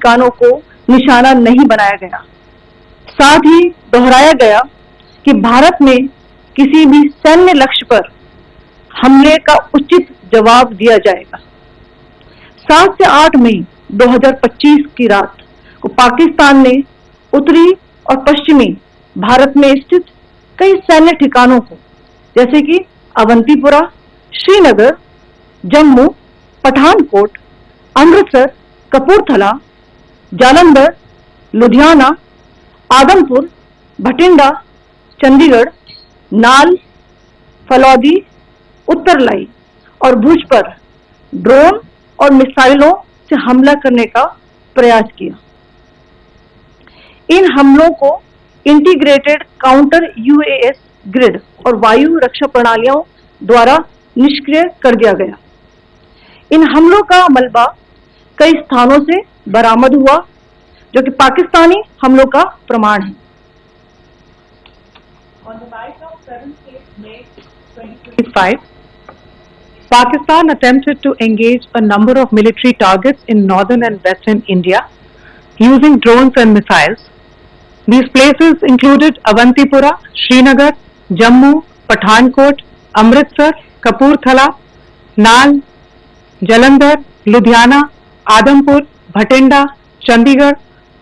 ठिकानों को निशाना नहीं बनाया गया। साथ ही दोहराया गया कि भारत में किसी भी सैन्य लक्ष्य पर हमले का उचित जवाब दिया जाएगा। 7 से 8 मई 2025 की रात को पाकिस्तान ने उत्तरी और पश्चिमी भारत में स्थित कई सैन्य ठिकानों को जैसे कि अवंतीपुरा, श्रीनगर, जम्मू, पठानकोट, अमृतसर, कपूरथला, जालंधर, लुधियाना, आदमपुर, भटिंडा, चंडीगढ़, नाल, फलौदी, उत्तरलाई और भुज पर ड्रोन और मिसाइलों से हमला करने का प्रयास किया। इन हमलों को इंटीग्रेटेड काउंटर यूएएस ग्रिड और वायु रक्षा प्रणालियों द्वारा निष्क्रिय कर दिया गया। इन हमलों का मलबा कई स्थानों से बरामद हुआ जो कि पाकिस्तानी हमलों का प्रमाण है। On the night of 7th May 2025, Pakistan attempted to engage a number of military targets in northern and western India using drones and missiles. These places included Avantipura, Srinagar, Jammu, Pathankot, Amritsar, Kapurthala, Nal, Jalandhar, Ludhiana, Adampur, Bhatinda, Chandigarh,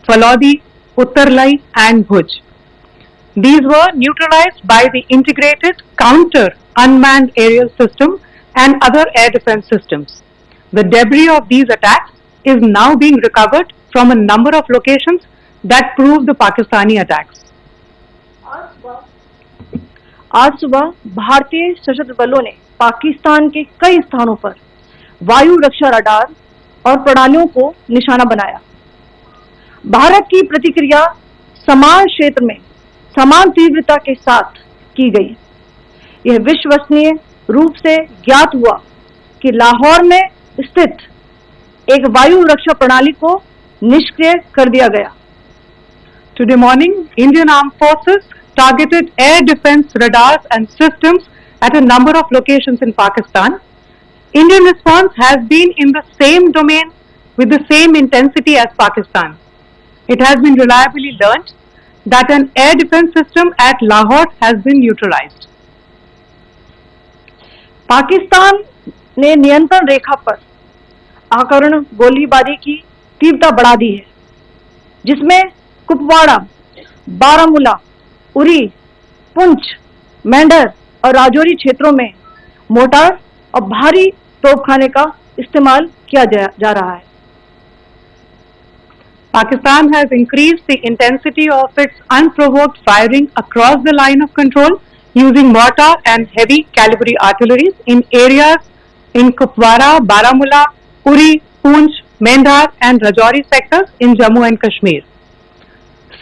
Falodi, Uttarlai and Bhuj. These were neutralized by the integrated counter unmanned aerial system and other air defense systems. The debris of these attacks is now being recovered from a number of locations that prove the Pakistani attacks. आज सुबह भारतीय सशस्त्र बलों ने पाकिस्तान के कई स्थानों पर वायु रक्षा रडार और प्रणालियों को निशाना बनाया। भारत की प्रतिक्रिया समान क्षेत्र में समान तीव्रता के साथ की गई। यह विश्वसनीय रूप से ज्ञात हुआ कि लाहौर में स्थित एक वायु रक्षा प्रणाली को निष्क्रिय कर दिया गया। Today morning, Indian Armed Forces targeted air defense radars and systems at a number of locations in Pakistan. Indian response has been in the same domain with the same intensity as Pakistan. It has been reliably learnt that an air defense system at Lahore has been neutralized. Pakistan ने नियंत्रण रेखा पर आकरण गोलीबारी की तीव्रता बढ़ा दी है, जिसमें कुपवाड़ा, बारामूला, उरी, पुंछ, मेंढर और राजौरी क्षेत्रों में मोर्टार और भारी तोपखाने का इस्तेमाल किया जा रहा है। Pakistan has increased the intensity of its unprovoked firing across the line of control using mortar and heavy calibre artilleries in areas in Kupwara, Baramulla, Uri, Poonch, Mendhar and Rajouri sectors in Jammu and Kashmir.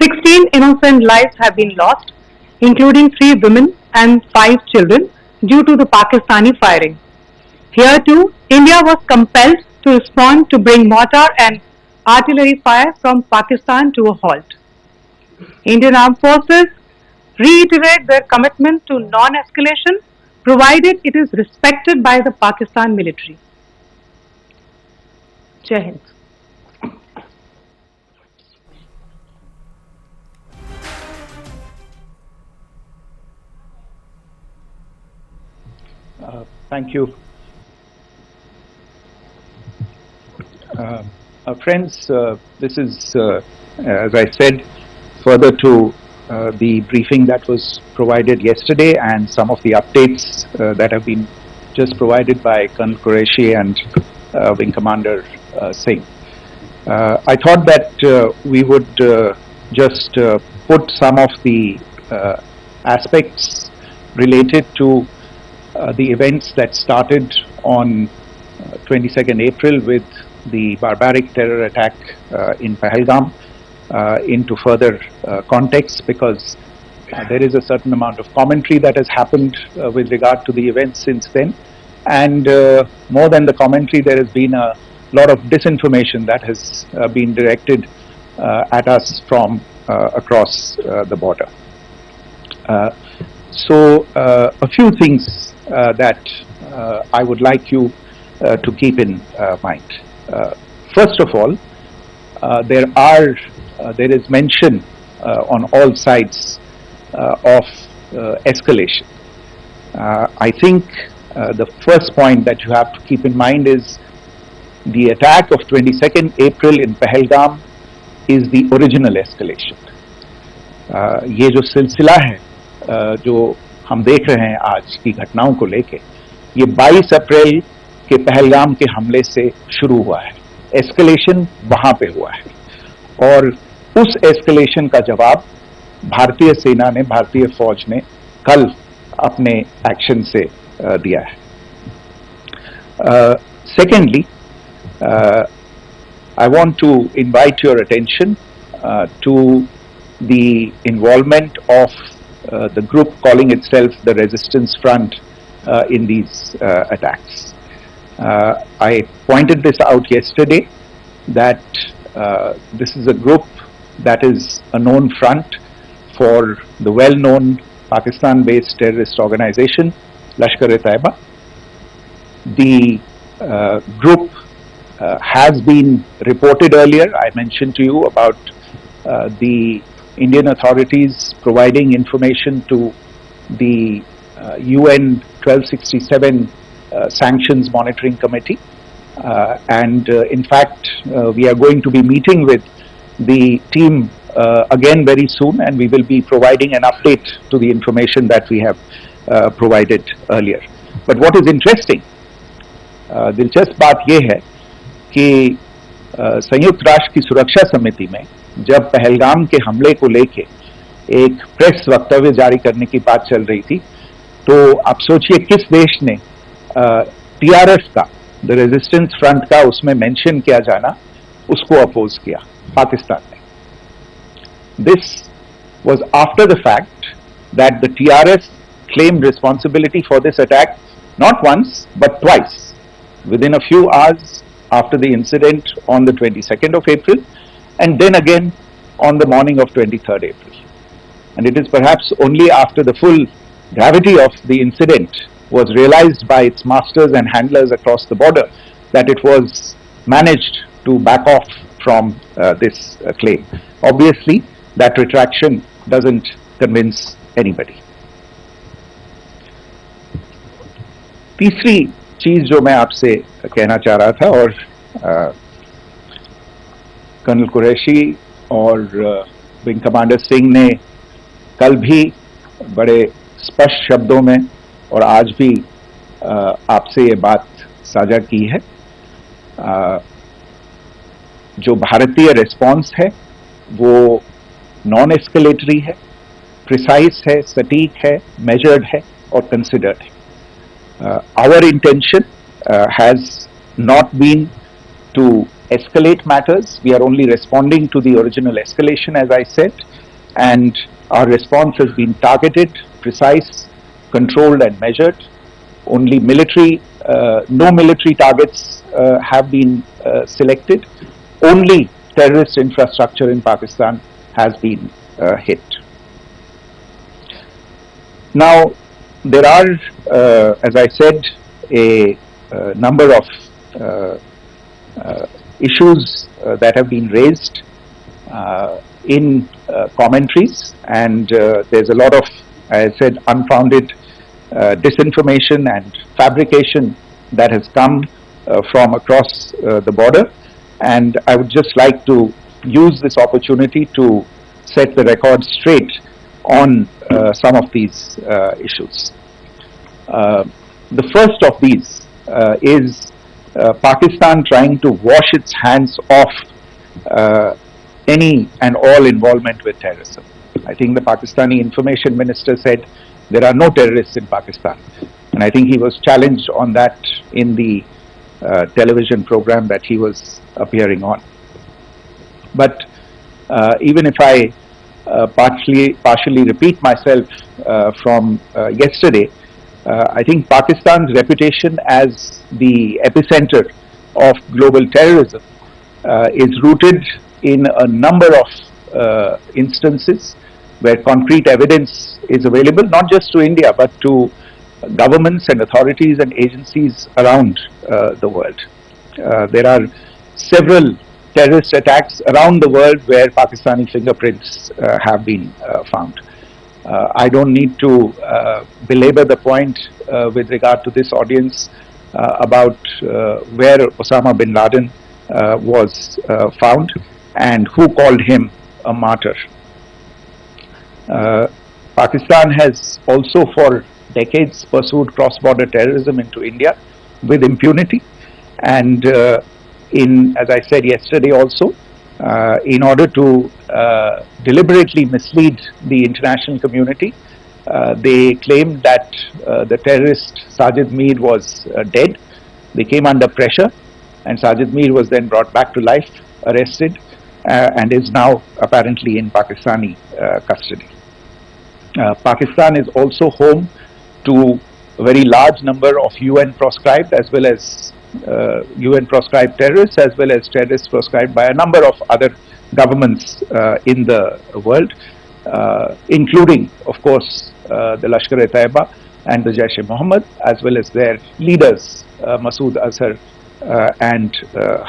16 innocent lives have been lost, including 3 women and 5 children due to the Pakistani firing. Here too, India was compelled to respond to bring mortar and artillery fire from Pakistan to a halt. Indian Armed Forces reiterate their commitment to non-escalation provided it is respected by the Pakistan military. Jai Hind. Thank you. Friends, this is, as I said, further to the briefing that was provided yesterday and some of the updates that have been just provided by Colonel Qureshi and Wing Commander Singh. I thought that we would just put some of the aspects related to the events that started on 22nd April with the barbaric terror attack in Pahalgam into further context, because there is a certain amount of commentary that has happened with regard to the events since then, and more than the commentary, there has been a lot of disinformation that has been directed at us from across the border. So a few things that I would like you to keep in mind. First of all, there is mention on all sides of escalation. I think the first point that you have to keep in mind is the attack of 22nd April in Pahalgam is the original escalation. ये जो सिलसिला है जो हम देख रहे हैं आज की घटनाओं को लेके, ये 22 अप्रैल के पहलगाम के हमले से शुरू हुआ है. एस्केलेशन वहां पे हुआ है और उस एस्केलेशन का जवाब भारतीय सेना ने, भारतीय फौज ने कल अपने एक्शन से दिया है. Secondly, I want to invite your attention to the involvement of the group calling itself the Resistance Front in these attacks. I pointed this out yesterday that this is a group that is a known front for the well-known Pakistan-based terrorist organization Lashkar-e-Taiba. The group has been reported earlier. I mentioned to you about the Indian authorities providing information to the UN 1267 Sanctions Monitoring Committee. And in fact, we are going to be meeting with the team again very soon, and we will be providing an update to the information that we have provided earlier. But what is interesting, दिलचस्प बात यह है कि संयुक्त राष्ट्र की सुरक्षा समिति में जब पहलगाम के हमले को लेके एक प्रेस वक्तव्य जारी करने की बात चल रही थी, तो आप सोचिए किस देश ने टीआरएस का, द रेजिस्टेंस फ्रंट का उसमें मेंशन किया जाना, उसको अपोज किया. पाकिस्तान ने. This was after the fact that the TRS claimed responsibility for this attack not once but twice within a few hours after the incident on the 22nd of April, and then again on the morning of 23rd April. And it is perhaps only after the full gravity of the incident was realized by its masters and handlers across the border that it was managed to back off from this claim. Obviously, that retraction doesn't convince anybody. तीसरी चीज जो मैं आपसे कहना चाह रहा था, और कर्नल कुरैशी और विंग कमांडर सिंह ने कल भी बड़े स्पष्ट शब्दों में और आज भी आपसे ये बात साझा की है. जो भारतीय रिस्पॉन्स है वो नॉन एस्केलेटरी है, प्रिसाइज है, सटीक है, मेजर्ड है और कंसिडर्ड है. Our intention has not been to escalate matters. We are only responding to the original escalation, as I said, and our response has been targeted, precise, controlled and measured. Only no military targets have been selected. Only terrorist infrastructure in Pakistan has been hit. Now, there are, as I said, a number of issues that have been raised in commentaries, and there's a lot of, as I said, unfounded disinformation and fabrication that has come from across the border. And I would just like to use this opportunity to set the record straight on some of these issues. The first of these is Pakistan trying to wash its hands off any and all involvement with terrorism. I think the Pakistani information minister said there are no terrorists in Pakistan, and I think he was challenged on that in the television program that he was appearing on. But even if I partially repeat myself from yesterday, I think Pakistan's reputation as the epicenter of global terrorism is rooted in a number of instances where concrete evidence is available, not just to India but to governments and authorities and agencies around the world. There are several terrorist attacks around the world where Pakistani fingerprints have been found. I don't need to belabor the point with regard to this audience about where Osama bin Laden was found and who called him a martyr. Pakistan has also for decades pursued cross-border terrorism into India with impunity, and as I said yesterday also, in order to deliberately mislead the international community, they claimed that the terrorist Sajid Mir was dead. They came under pressure, and Sajid Mir was then brought back to life, arrested, and is now apparently in Pakistani custody. Pakistan is also home to a very large number of UN proscribed as well as UN proscribed terrorists, as well as terrorists proscribed by a number of other governments in the world, including, of course, the Lashkar-e-Taiba and the Jaish-e-Mohammed, as well as their leaders, Masood Azhar and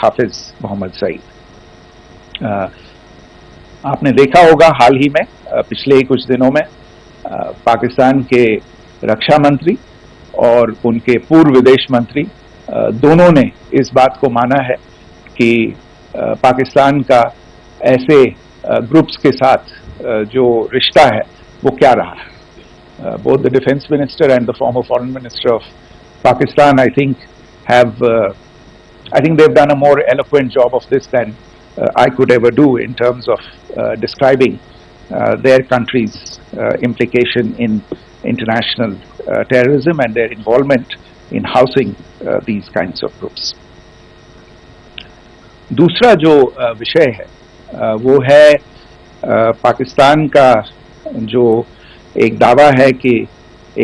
Hafiz Mohammed Saeed. आपने देखा होगा हाल ही में पिछले कुछ दिनों में पाकिस्तान के रक्षा मंत्री और उनके पूर्व विदेश मंत्री दोनों ने इस बात को माना है कि पाकिस्तान का ऐसे ग्रुप्स के साथ जो रिश्ता है वो क्या रहा है. Both the defence minister and the former foreign minister of Pakistan I think they've done a more eloquent job of this than I could ever do in terms of describing their country's implication in international terrorism and their involvement in housing these kinds of groups. दूसरा जो विषय है वो है पाकिस्तान का जो एक दावा है कि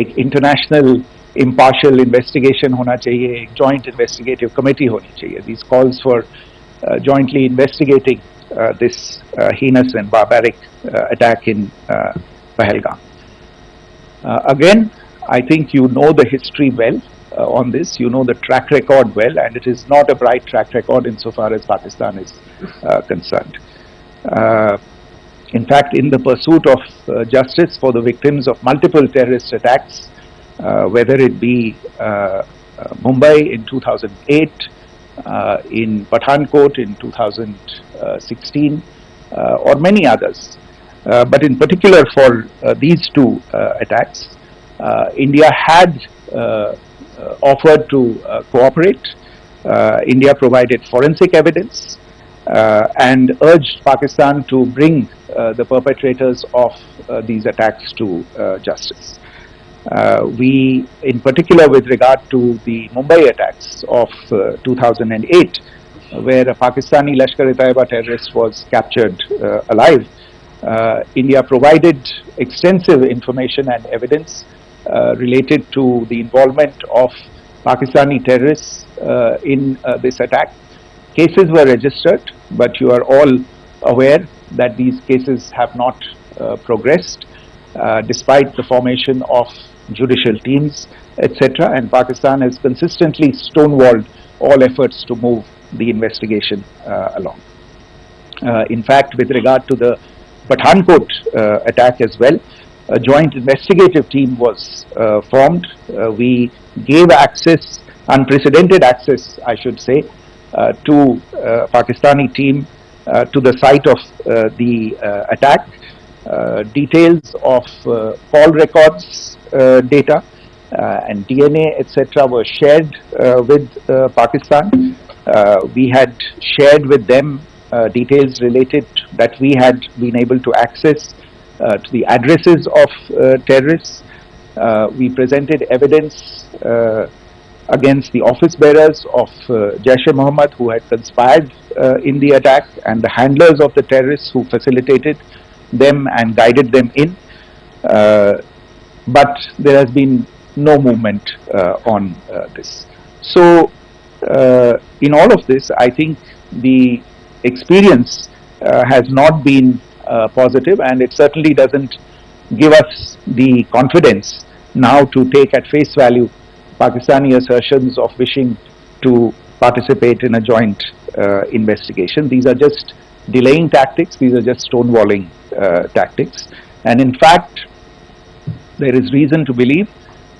एक इंटरनेशनल impartial investigation होना चाहिए, एक joint investigative committee होनी चाहिए. These calls for jointly investigating this heinous and barbaric attack in Pahalgam. Again, I think you know the history well on this, you know the track record well, and it is not a bright track record insofar as Pakistan is concerned. In fact, in the pursuit of justice for the victims of multiple terrorist attacks, whether it be Mumbai in 2008, in Pathankot in 2016, or many others, but in particular for these two attacks, India had offered to cooperate. India provided forensic evidence and urged Pakistan to bring the perpetrators of these attacks to justice. We, in particular with regard to the Mumbai attacks of 2008, where a Pakistani Lashkar-e-Taiba terrorist was captured alive, India provided extensive information and evidence related to the involvement of Pakistani terrorists in this attack. Cases were registered, but you are all aware that these cases have not progressed despite the formation of judicial teams, etc. And Pakistan has consistently stonewalled all efforts to move the investigation along. In fact, with regard to the Pathankot attack as well, a joint investigative team was formed. We gave access, unprecedented access, I should say, to Pakistani team to the site of the attack. Details of call records data and DNA, etc. were shared with Pakistan. We had shared with them details related that we had been able to access to the addresses of terrorists. We presented evidence against the office bearers of Jaish-e-Mohammed who had conspired in the attack, and the handlers of the terrorists who facilitated them and guided them in. But there has been no movement on this. So in all of this, I think the experience has not been positive, and it certainly doesn't give us the confidence now to take at face value Pakistani assertions of wishing to participate in a joint investigation. These are just delaying tactics. These are just stonewalling tactics. And in fact, there is reason to believe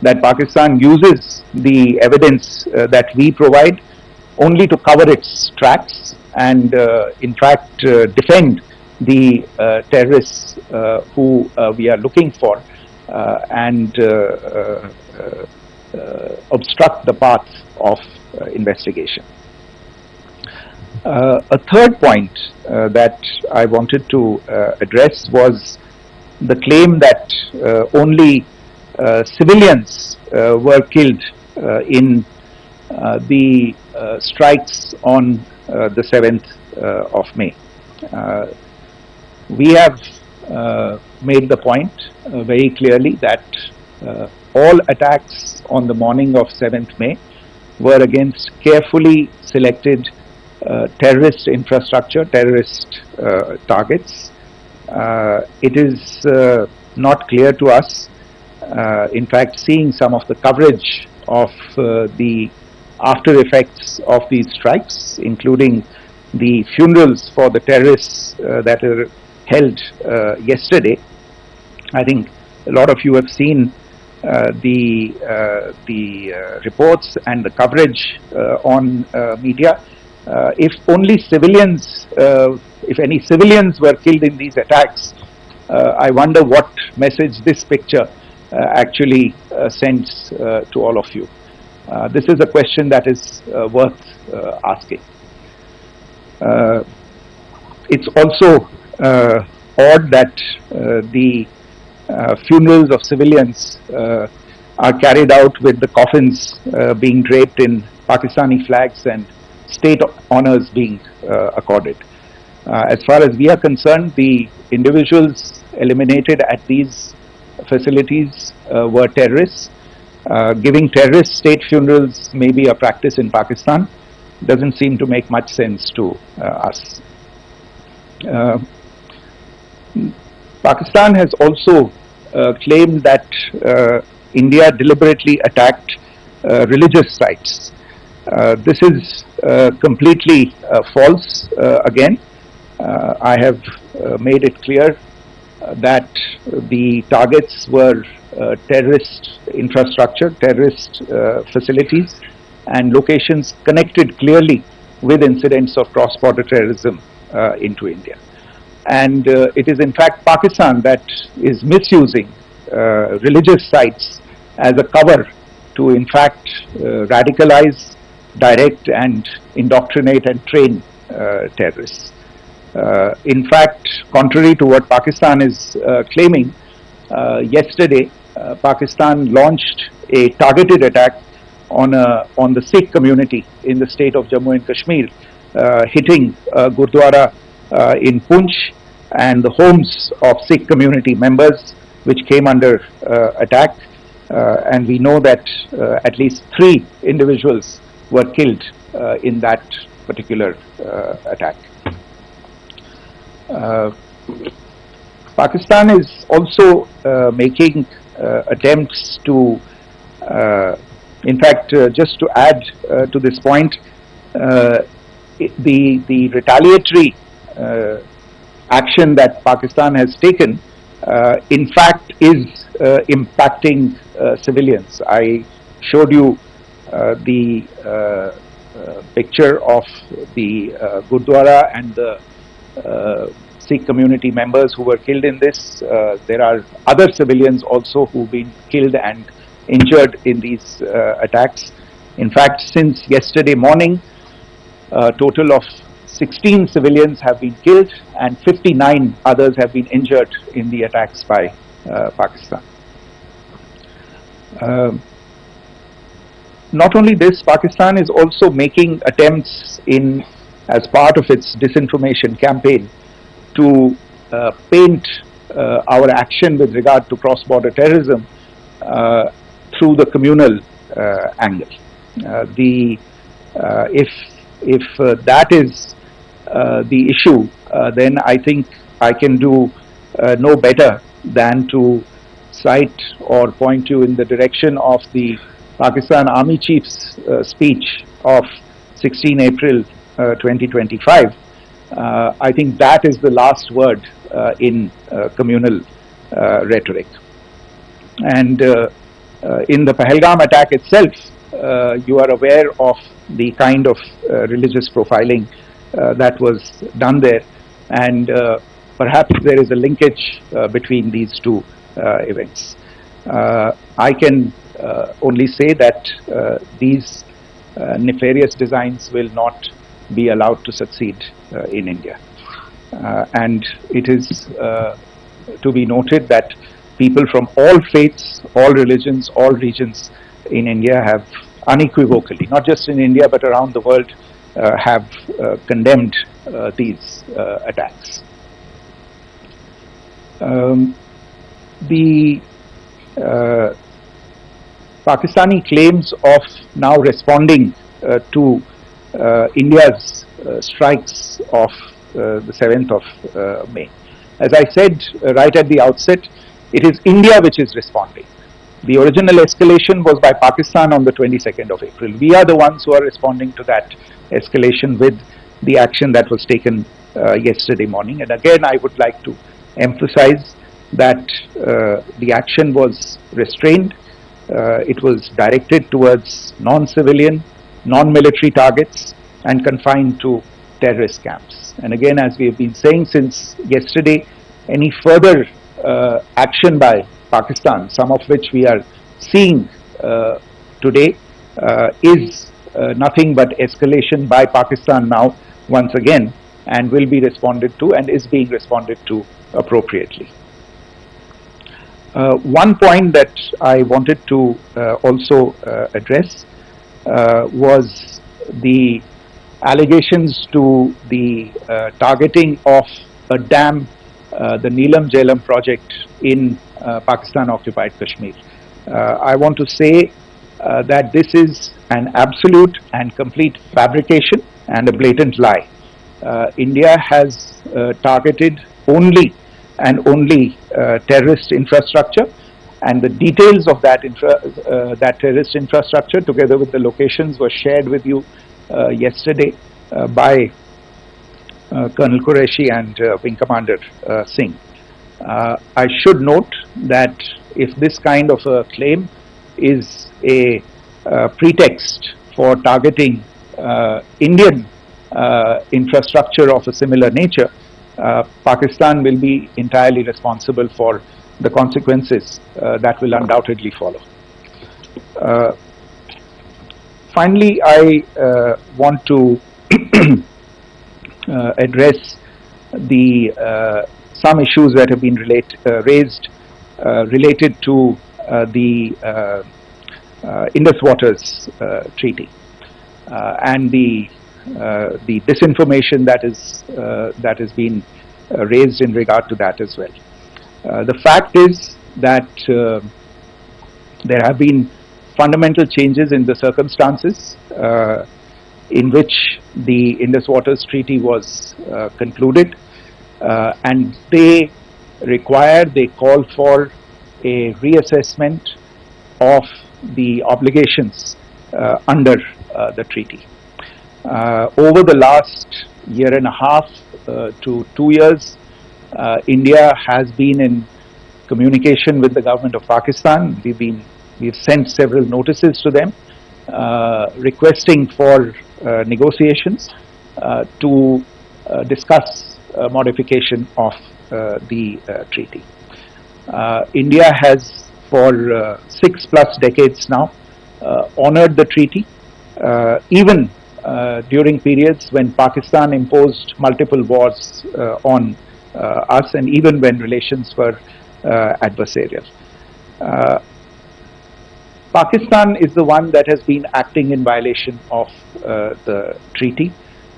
that Pakistan uses the evidence that we provide only to cover its tracks and in fact defend the terrorists who we are looking for and obstruct the path of investigation. A third point that I wanted to address was the claim that only civilians were killed in the strikes on the 7th of May. We have made the point very clearly that all attacks on the morning of 7th May were against carefully selected terrorist infrastructure, terrorist targets. It is not clear to us, in fact, seeing some of the coverage of the after effects of these strikes, including the funerals for the terrorists that were held yesterday. I think a lot of you have seen the reports and the coverage on media. If only civilians, if any civilians were killed in these attacks, I wonder what message this picture actually sends to all of you. This is a question that is worth asking. It's also odd that the funerals of civilians are carried out with the coffins being draped in Pakistani flags and state honors being accorded. As far as we are concerned, the individuals eliminated at these facilities were terrorists. Giving terrorist state funerals may be a practice in Pakistan. Doesn't seem to make much sense to us. Pakistan has also claimed that India deliberately attacked religious sites. This is completely false again. I have made it clear that the targets were terrorist infrastructure, terrorist facilities and locations connected clearly with incidents of cross-border terrorism into India. And it is in fact Pakistan that is misusing religious sites as a cover to in fact radicalize, direct and indoctrinate and train terrorists. In fact, contrary to what Pakistan is claiming, yesterday Pakistan launched a targeted attack on the Sikh community in the state of Jammu and Kashmir, hitting Gurdwara in Poonch and the homes of Sikh community members which came under attack, and we know that at least 3 individuals were killed in that particular attack. Pakistan is also making attempts to, in fact, just to add to this point, the retaliatory action that Pakistan has taken, in fact, is impacting civilians. I showed you the picture of the Gurdwara and the Sikh community members who were killed in this. There are other civilians also who've been killed and injured in these attacks. In fact, since yesterday morning, a total of 16 civilians have been killed and 59 others have been injured in the attacks by Pakistan. Not only this, Pakistan is also making attempts as part of its disinformation campaign to paint our action with regard to cross-border terrorism through the communal angle. If that is the issue, then I think I can do no better than to cite or point you in the direction of the Pakistan Army Chief's speech of 16 April 2025, I think that is the last word in communal rhetoric. And in the Pahalgam attack itself, you are aware of the kind of religious profiling that was done there, and perhaps there is a linkage between these two events. I can only say that these nefarious designs will not be allowed to succeed in India. And it is to be noted that people from all faiths, all religions, all regions in India have unequivocally, not just in India but around the world, have condemned these attacks. The Pakistani claims of now responding to India's strikes of the 7th of May. As I said right at the outset, it is India which is responding. The original escalation was by Pakistan on the 22nd of April. We are the ones who are responding to that escalation with the action that was taken yesterday morning. And again, I would like to emphasize that the action was restrained. It was directed towards non-civilian, non-military targets and confined to terrorist camps. And again, as we have been saying since yesterday, any further action by Pakistan, some of which we are seeing today, is nothing but escalation by Pakistan now once again, and will be responded to and is being responded to appropriately. One point that I wanted to also address was the allegations to the targeting of a dam, the Neelam Jhelum project in Pakistan-occupied Kashmir. I want to say that this is an absolute and complete fabrication and a blatant lie. India has targeted only and only terrorist infrastructure, and the details of that terrorist infrastructure, together with the locations, were shared with you yesterday by Colonel Qureshi and Wing Commander Singh. I should note that if this kind of a claim is a pretext for targeting Indian infrastructure of a similar nature, Pakistan will be entirely responsible for the consequences that will undoubtedly follow. Finally, I want to address some issues that have been raised related to the Indus Waters Treaty and the disinformation that has been raised in regard to that as well. The fact is that there have been fundamental changes in the circumstances in which the Indus Waters Treaty was concluded, and they call for a reassessment of the obligations under the treaty. Over the last year and a half to 2 years, India has been in communication with the government of Pakistan. We've sent several notices to them requesting for negotiations to discuss modification of the treaty. India has for 6+ decades now honored the treaty, even during periods when Pakistan imposed multiple wars on us, and even when relations were adversarial. Pakistan is the one that has been acting in violation of the treaty,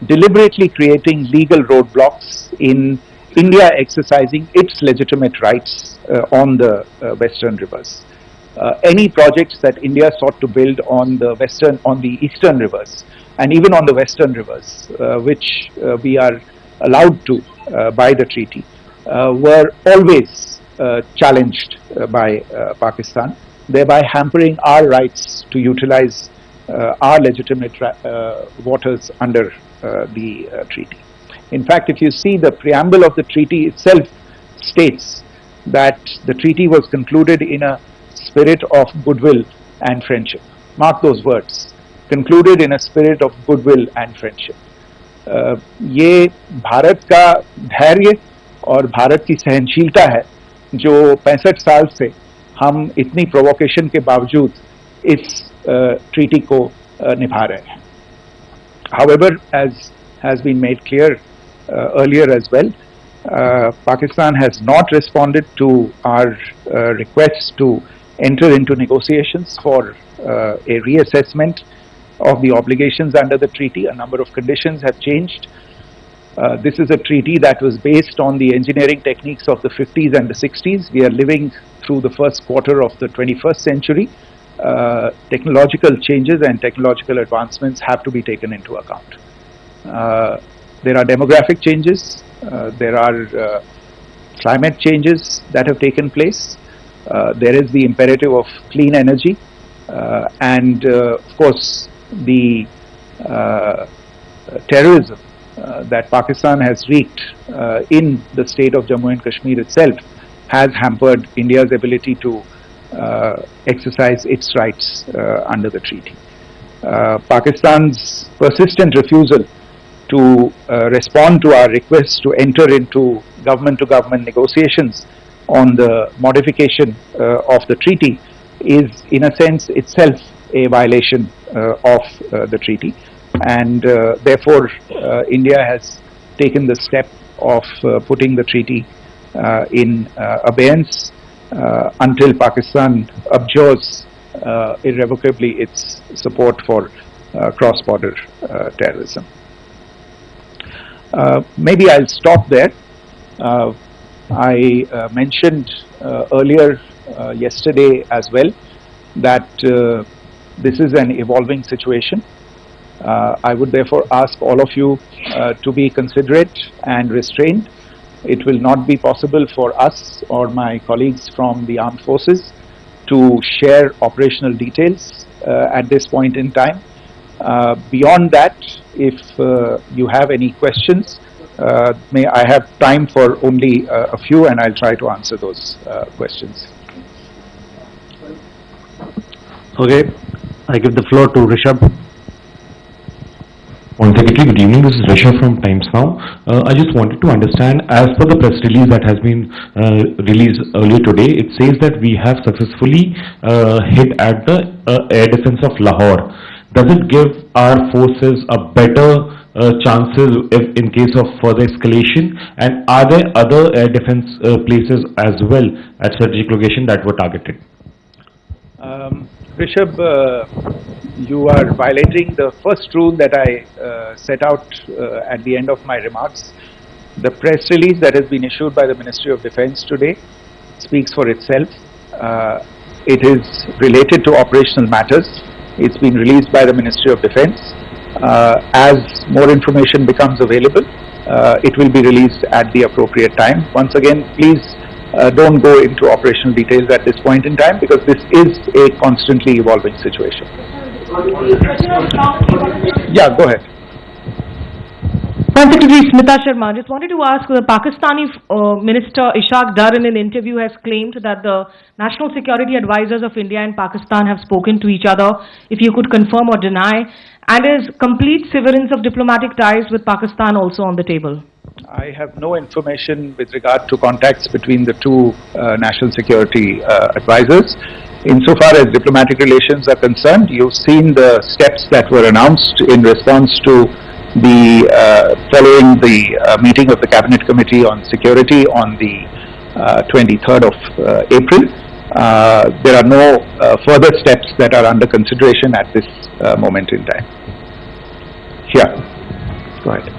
deliberately creating legal roadblocks in India exercising its legitimate rights on the western rivers. Any projects that India sought to build on the eastern rivers, and even on the western rivers, which we are allowed to by the treaty, were always challenged by Pakistan, thereby hampering our rights to utilize are legitimate waters under the treaty. In fact, if you see the preamble of the treaty itself states that the treaty was concluded in a spirit of goodwill and friendship. Mark those words, concluded in a spirit of goodwill and friendship. ये भारत का धैर्य और भारत की सहनशीलता है जो 65 साल से हम इतनी प्रोवोकेशन के बावजूद इस ट्रीटी को निभा रहे हैं. However, as has been made clear earlier as well, Pakistan has not responded to our requests to enter into negotiations for a reassessment of the obligations under the treaty. A number of conditions have changed. This is a treaty that was based on the engineering techniques of the 50s and the 60s. We are living through the first quarter of the 21st century. Technological changes and technological advancements have to be taken into account. There are demographic changes, there are climate changes that have taken place, there is the imperative of clean energy, and of course the terrorism that Pakistan has wreaked in the state of Jammu and Kashmir itself has hampered India's ability to exercise its rights under the treaty. Pakistan's persistent refusal to respond to our requests to enter into government-to-government negotiations on the modification of the treaty is, in a sense, itself a violation of the treaty, and therefore India has taken the step of putting the treaty in abeyance until Pakistan abjures irrevocably its support for cross-border terrorism. Maybe I'll stop there. I mentioned earlier yesterday as well that this is an evolving situation. I would therefore ask all of you to be considerate and restrained. It will not be possible for us or my colleagues from the armed forces to share operational details at this point in time. Beyond that, if you have any questions, may I have time for only a few, and I'll try to answer those questions. Okay, I give the floor to Rishabh. Point Secretary, good evening. This is Rishabh from Times Now. I just wanted to understand, as per the press release that has been released earlier today, it says that we have successfully hit at the air defense of Lahore. Does it give our forces a better chances if in case of further escalation? And are there other air defense places as well at strategic location that were targeted? Rishabh, you are violating the first rule that I set out at the end of my remarks. The press release that has been issued by the Ministry of Defence today speaks for itself. It is related to operational matters. It's been released by the Ministry of Defence. As more information becomes available, it will be released at the appropriate time. Once again, please don't go into operational details at this point in time, because this is a constantly evolving situation. Yeah, go ahead. Foreign Secretary Smita Sharma, just wanted to ask, the Pakistani Minister Ishaq Dar in an interview has claimed that the National Security Advisors of India and Pakistan have spoken to each other. If you could confirm or deny, and is complete severance of diplomatic ties with Pakistan also on the table? I have no information with regard to contacts between the two national security advisors. Insofar as diplomatic relations are concerned, you've seen the steps that were announced in response to the following the meeting of the Cabinet Committee on Security on the 23rd of April. There are no further steps that are under consideration at this moment in time. Yeah, go ahead.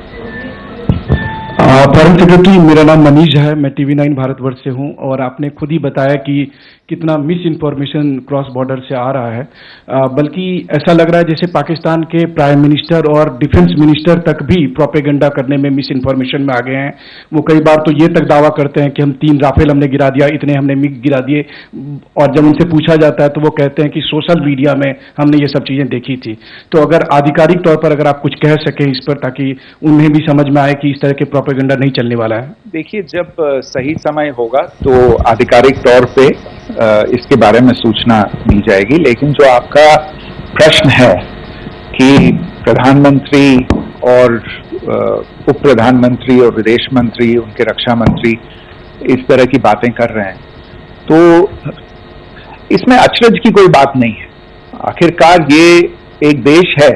Foreign secretary, मेरा नाम मनीष है, मैं TV9 Bharatvarsh से हूं, और आपने खुद ही बताया कि कितना मिस इन्फॉर्मेशन क्रॉस बॉर्डर से आ रहा है, बल्कि ऐसा लग रहा है जैसे पाकिस्तान के प्राइम मिनिस्टर और डिफेंस मिनिस्टर तक भी प्रोपेगेंडा करने में मिस इन्फॉर्मेशन में आ गए हैं। वो कई बार तो ये तक दावा करते हैं कि हम 3 राफेल हमने गिरा दिया, इतने हमने मिग गिरा दिए, और जब उनसे पूछा जाता है तो वो कहते हैं कि सोशल मीडिया में हमने ये सब चीजें देखी थी। तो अगर आधिकारिक तौर पर अगर आप कुछ कह सकें इस पर, ताकि उन्हें भी समझ में आए कि इस तरह के प्रोपेगेंडा नहीं चलने वाला है। देखिए, जब सही समय होगा तो आधिकारिक तौर पे इसके बारे में सूचना दी जाएगी, लेकिन जो आपका प्रश्न है कि प्रधानमंत्री और उप प्रधानमंत्री और विदेश मंत्री, उनके रक्षा मंत्री इस तरह की बातें कर रहे हैं, तो इसमें अचरज की कोई बात नहीं है। आखिरकार ये एक देश है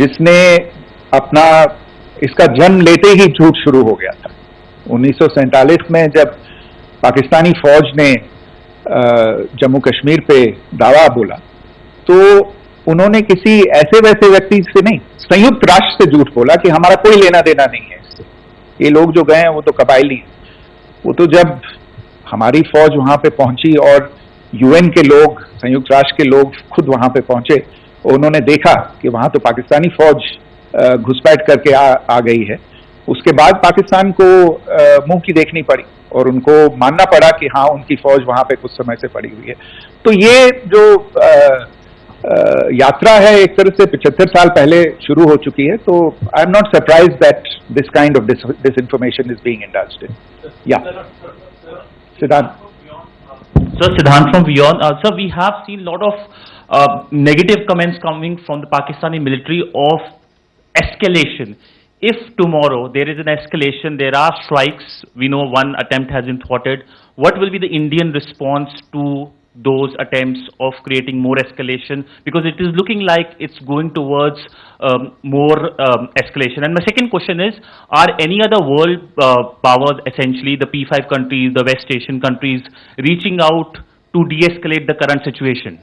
जिसने अपना, इसका जन्म लेते ही झूठ शुरू हो गया था। 1947 में जब पाकिस्तानी फौज ने जम्मू कश्मीर पे दावा बोला, तो उन्होंने किसी ऐसे वैसे व्यक्ति से नहीं, संयुक्त राष्ट्र से झूठ बोला कि हमारा कोई लेना देना नहीं है इससे। ये लोग जो गए हैं वो तो कबायली हैं। वो तो जब हमारी फौज वहां पे पहुंची और यूएन के लोग, संयुक्त राष्ट्र के लोग खुद वहां पे पहुंचे, उन्होंने देखा कि वहां तो पाकिस्तानी फौज घुसपैठ करके आ गई है, उसके बाद पाकिस्तान को मुंह की देखनी पड़ी और उनको मानना पड़ा कि हाँ, उनकी फौज वहां पे कुछ समय से पड़ी हुई है। तो ये जो यात्रा है एक तरह से 75 साल पहले शुरू हो चुकी है। तो I am not surprised that this kind of disinformation is being indulged in. Yeah. Siddhant. Sir, Siddhant from Beyond. Sir, we have seen a lot of negative comments coming from the Pakistani military of escalation. If tomorrow there is an escalation, there are strikes, we know one attempt has been thwarted, what will be the Indian response to those attempts of creating more escalation? Because it is looking like it's going towards more escalation. And my second question is, are any other world powers, essentially the P5 countries, the West Asian countries, reaching out to de-escalate the current situation?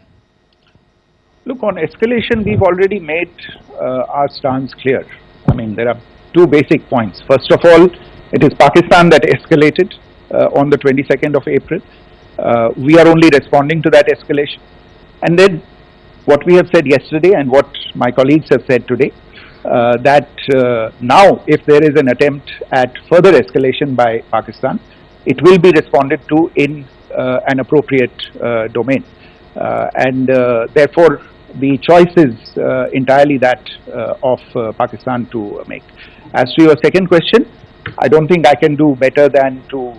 Look, on escalation, we've already made our stance clear. I mean, there are two basic points. First of all, it is Pakistan that escalated on the 22nd of April. We are only responding to that escalation. And then what we have said yesterday and what my colleagues have said today, that now if there is an attempt at further escalation by Pakistan, it will be responded to in an appropriate domain. And therefore, the choice is entirely that of Pakistan to make. As to your second question, I don't think I can do better than to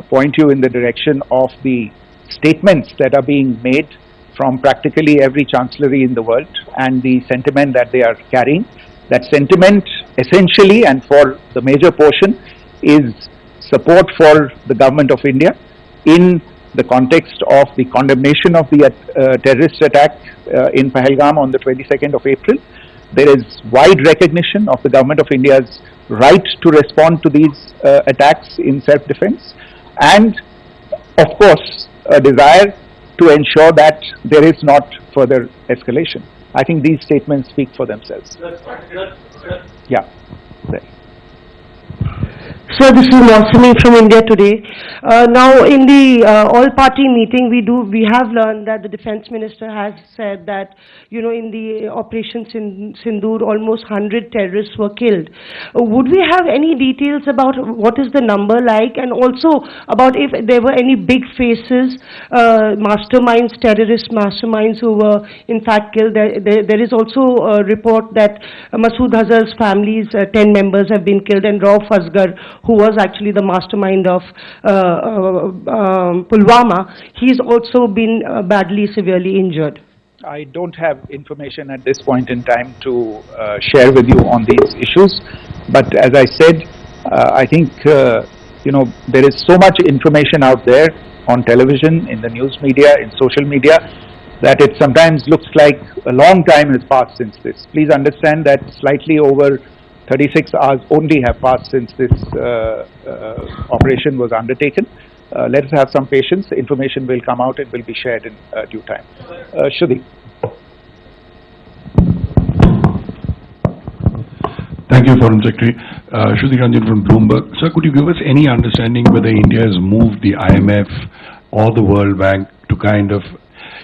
point you in the direction of the statements that are being made from practically every chancellery in the world and the sentiment that they are carrying. That sentiment essentially and for the major portion is support for the government of India in the context of the condemnation of the terrorist attack in Pahalgam on the 22nd of April. There is wide recognition of the government of India's right to respond to these attacks in self-defense, and of course a desire to ensure that there is not further escalation. I think these statements speak for themselves. Yeah. There. So this is Mosami from India Today. Now in the all-party meeting we have learned that the Defence Minister has said that, you know, in the Operation Sindoor almost 100 terrorists were killed. Would we have any details about what is the number like, and also about if there were any big faces, masterminds, terrorist masterminds who were in fact killed? There is also a report that Masood Azhar's family's 10 members have been killed, and Rauf Asghar, who was actually the mastermind of Pulwama, he's also been badly, severely injured. I don't have information at this point in time to share with you on these issues, but as I said, I think you know, there is so much information out there on television, in the news media, in social media, that it sometimes looks like a long time has passed since this. Please understand that slightly over 36 hours only have passed since this operation was undertaken. Let us have some patience. Information will come out. It will be shared in due time. Shruti. Thank you, Foreign Secretary. Shruti Ranjan from Bloomberg. Sir, could you give us any understanding whether India has moved the IMF or the World Bank to kind of,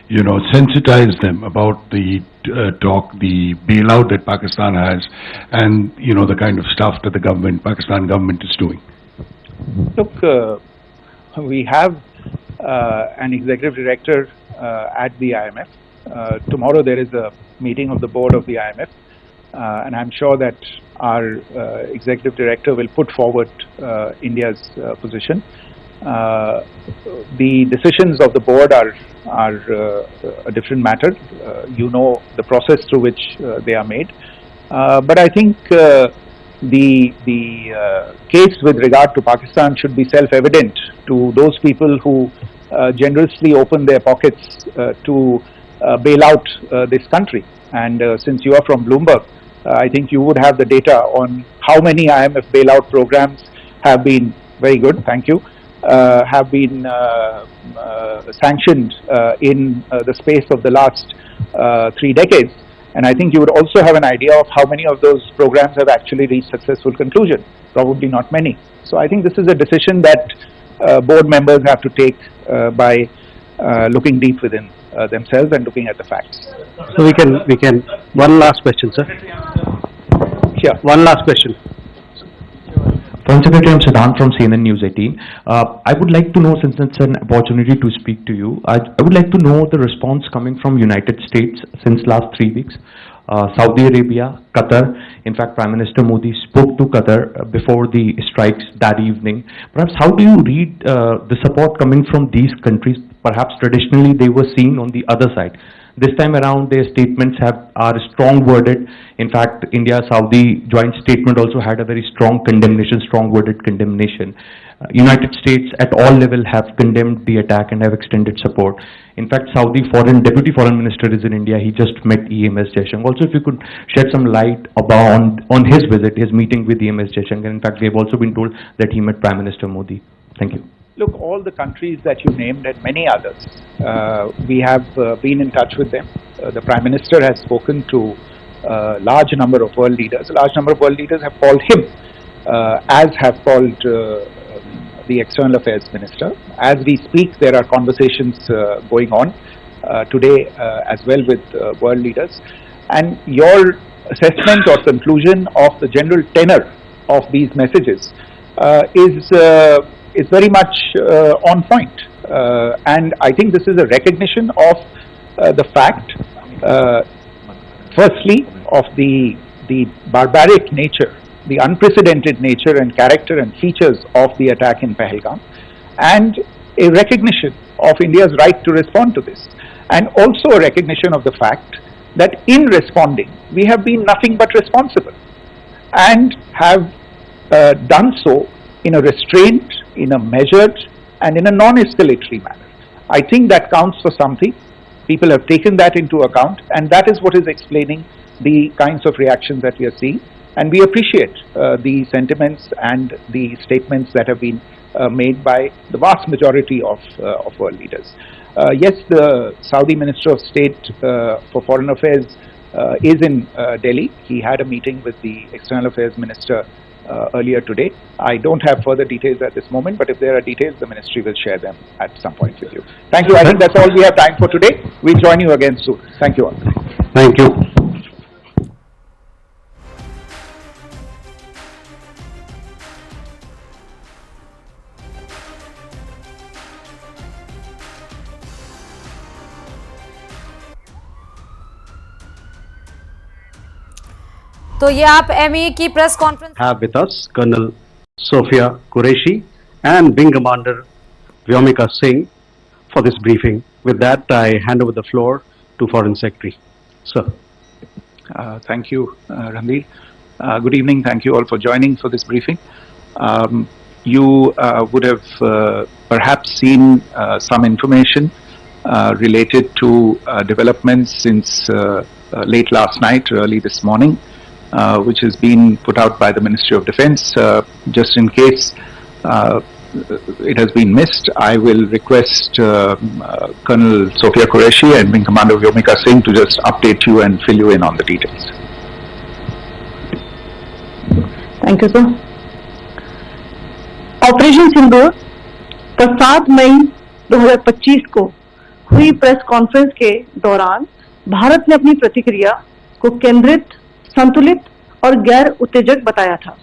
sensitize them about the the bailout that Pakistan has, and the kind of stuff that the Pakistan government is doing? Look, we have an executive director at the IMF. Tomorrow there is a meeting of the board of the IMF, and I'm sure that our executive director will put forward India's position. The decisions of the board are a different matter. You know the process through which they are made. But I think the case with regard to Pakistan should be self-evident to those people who generously open their pockets to bail out this country. And since you are from Bloomberg, I think you would have the data on how many IMF bailout programs have been, very good, thank you, have been sanctioned in the space of the last 3 decades. And I think you would also have an idea of how many of those programs have actually reached successful conclusion. Probably not many. So I think this is a decision that board members have to take by looking deep within themselves and looking at the facts. So we can, one last question, sir. Sure. One last question. Foreign Secretary, I'm Siddhant from CNN News 18. I would like to know, since it's an opportunity to speak to you, I would like to know the response coming from United States since last 3 weeks. Saudi Arabia, Qatar. In fact, Prime Minister Modi spoke to Qatar before the strikes that evening. Perhaps how do you read the support coming from these countries? Perhaps traditionally they were seen on the other side. This time around, their statements are strong-worded. In fact, India-Saudi joint statement also had a very strong condemnation, strong-worded condemnation. United States at all levels have condemned the attack and have extended support. In fact, Saudi Deputy Foreign Minister is in India. He just met EMS Jaishankar. Also, if you could shed some light on his visit, his meeting with EMS Jaishankar. In fact, we have also been told that he met Prime Minister Modi. Thank you. Look, all the countries that you named and many others, we have been in touch with them. The Prime Minister has spoken to a large number of world leaders. A large number of world leaders have called him, as have called the External Affairs Minister. As we speak, there are conversations going on today as well with world leaders. And your assessment or conclusion of the general tenor of these messages is very much on point. And I think this is a recognition of the fact, firstly, of the barbaric nature, the unprecedented nature and character and features of the attack in Pahalgam, and a recognition of India's right to respond to this, and also a recognition of the fact that in responding, we have been nothing but responsible, and have done so in a restrained, in a measured, and in a non-escalatory manner. I think that counts for something. People have taken that into account, and that is what is explaining the kinds of reactions that we are seeing. And we appreciate the sentiments and the statements that have been made by the vast majority of world leaders. Yes, the Saudi Minister of State for Foreign Affairs is in Delhi. He had a meeting with the External Affairs Minister earlier today. I don't have further details at this moment, but if there are details, the Ministry will share them at some point with you. Thank you. I think that's all we have time for today. We'll join you again soon. Thank you all. Thank you. तो ये आप MEA की press conference Have with us Colonel Sophia Qureshi and Wing Commander Vyomika Singh for this briefing. With that, I hand over the floor to Foreign Secretary. Sir. Thank you, Ranveer. Good evening. Thank you all for joining for this briefing. You would have perhaps seen some information related to developments since late last night, early this morning, which has been put out by the Ministry of Defence. Just in case it has been missed, I will request Colonel Sophia Qureshi and Wing Commander Vyomika Singh to just update you and fill you in on the details. Thank you, sir. Operation Sindoor 7 मई 2025 को हुई press conference के दौरान भारत ने अपनी प्रतिक्रिया को केंद्रित, संतुलित और गैर उत्तेजक बताया था।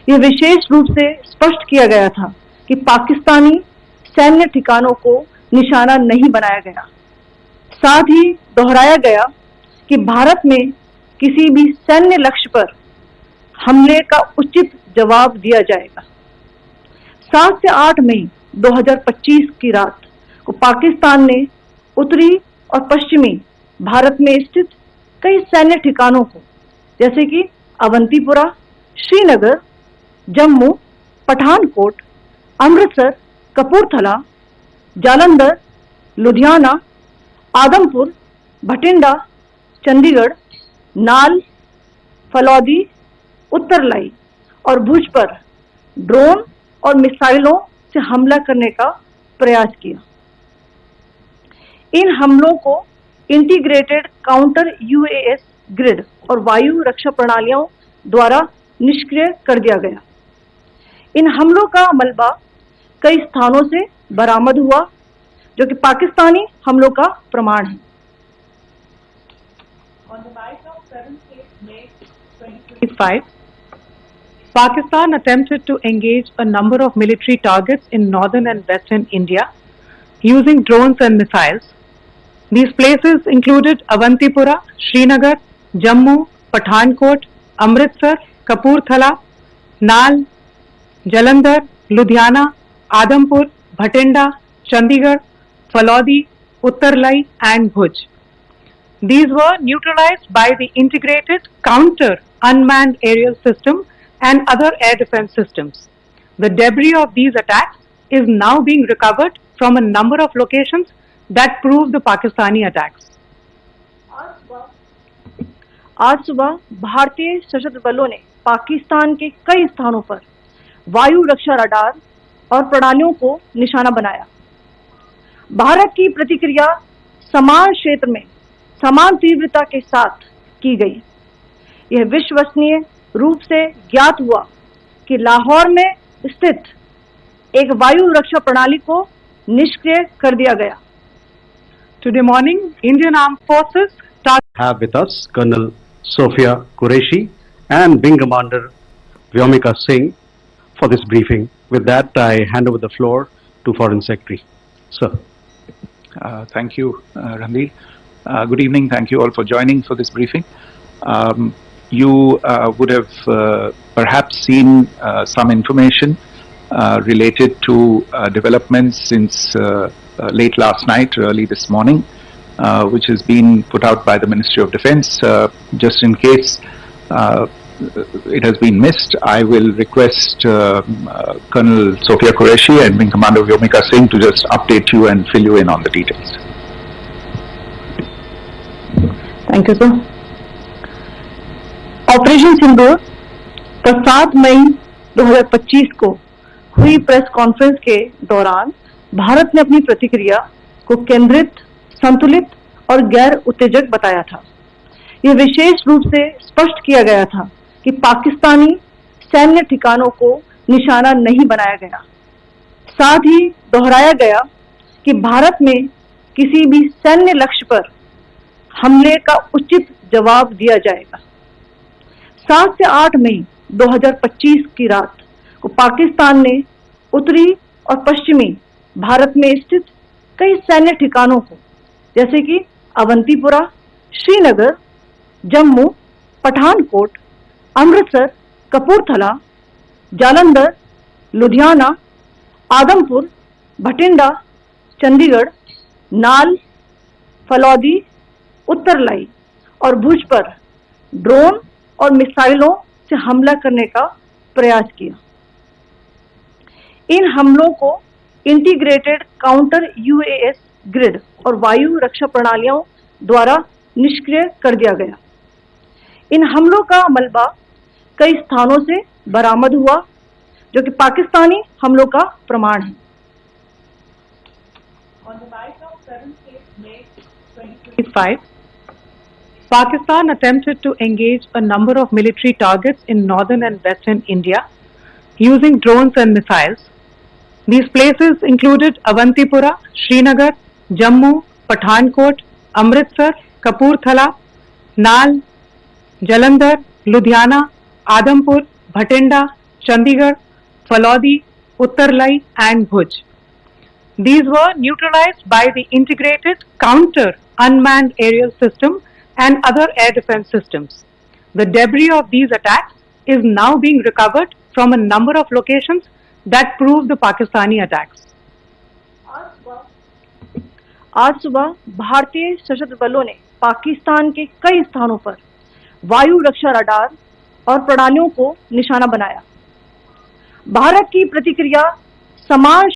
यह विशेष रूप से स्पष्ट किया गया था कि पाकिस्तानी सैन्य ठिकानों को निशाना नहीं बनाया गया। साथ ही दोहराया गया कि भारत में किसी भी सैन्य लक्ष्य पर हमले का उचित जवाब दिया जाएगा। 7 से 8 मई 2025 की रात को पाकिस्तान ने उत्तरी और पश्चिमी भारत में स्थित कई सैन्य ठिकानों को, जैसे कि अवंतीपुरा, श्रीनगर, जम्मू, पठानकोट, अमृतसर, कपूरथला, जालंधर, लुधियाना, आदमपुर, भटिंडा, चंडीगढ़, नाल, फलौदी, उत्तरलाई और भुज पर ड्रोन और मिसाइलों से हमला करने का प्रयास किया। इन हमलों को इंटीग्रेटेड काउंटर यूएस ग्रिड और वायु रक्षा प्रणालियों द्वारा निष्क्रिय कर दिया गया। इन हमलों का मलबा कई स्थानों से बरामद हुआ, जो कि पाकिस्तानी हमलों का प्रमाण है। On the night of 7th May 2025, Pakistan attempted to engage a number of military targets in northern and western India using drones and missiles. These places included Avantipura, Srinagar, Jammu, Pathankot, Amritsar, Kapurthala, Nal, Jalandhar, Ludhiana, Adampur, Bhatinda, Chandigarh, Falodi, Uttarlai and Bhuj. These were neutralized by the integrated counter unmanned aerial system and other air defense systems. The debris of these attacks is now being recovered from a number of locations that prove the Pakistani attacks. आज सुबह भारतीय सशस्त्र बलों ने पाकिस्तान के कई स्थानों पर वायु रक्षा रडार और प्रणालियों को निशाना बनाया। भारत की प्रतिक्रिया समान क्षेत्र में समान तीव्रता के साथ की गई। यह विश्वसनीय रूप से ज्ञात हुआ कि लाहौर में स्थित एक वायु रक्षा प्रणाली को निष्क्रिय कर दिया गया। Today morning, Indian Armed Forces have with us Colonel Sophia Qureshi and Wing Commander Vyomika Singh for this briefing. With that, I hand over the floor to Foreign Secretary. Sir. Thank you, Ranveer. Good evening. Thank you all for joining for this briefing. You would have perhaps seen some information related to developments since late last night, early this morning, which has been put out by the Ministry of Defence. Just in case it has been missed, I will request Colonel Sophia Qureshi and Wing Commander Vyomika Singh to just update you and fill you in on the details. Thank you, sir. Operation Sindoor पर 7 मई 2025 को हुई press conference के दौरान भारत ने अपनी प्रतिक्रिया को केंद्रित, संतुलित और गैर उत्तेजक बताया था। यह विशेष रूप से स्पष्ट किया गया था कि पाकिस्तानी सैन्य ठिकानों को निशाना नहीं बनाया गया। साथ ही दोहराया गया कि भारत में किसी भी सैन्य लक्ष्य पर हमले का उचित जवाब दिया जाएगा। 7 से 8 मई 2025 की रात को पाकिस्तान ने उत्तरी और पश्चिमी भारत में स्थित कई सैन्य ठिकानों को, जैसे कि अवंतीपुरा, श्रीनगर, जम्मू, पठानकोट, अमृतसर, कपूरथला, जालंधर, लुधियाना, आदमपुर, भटिंडा, चंडीगढ़, नाल, फलौदी, उत्तरलाई और भुज पर ड्रोन और मिसाइलों से हमला करने का प्रयास किया। इन हमलों को इंटीग्रेटेड काउंटर यूएस ग्रिड और वायु रक्षा प्रणालियों द्वारा निष्क्रिय कर दिया गया। इन हमलों का मलबा कई स्थानों से बरामद हुआ, जो कि पाकिस्तानी हमलों का प्रमाण है। On the night of 7th May 2025, Pakistan attempted to engage a number of military targets in northern and western India using drones and missiles. These places included Avantipura, Srinagar, Jammu, Pathankot, Amritsar, Kapurthala, Nal, Jalandhar, Ludhiana, Adampur, Bhatinda, Chandigarh, Phalodi, Uttarlai and Bhuj. These were neutralized by the integrated counter unmanned aerial system and other air defense systems. The debris of these attacks is now being recovered from a number of locations that prove the Pakistani attacks. आज सुबह भारतीय सशस्त्र बलों ने पाकिस्तान के कई स्थानों पर वायु रक्षा रडार और प्रणालियों को निशाना बनाया। भारत की प्रतिक्रिया समान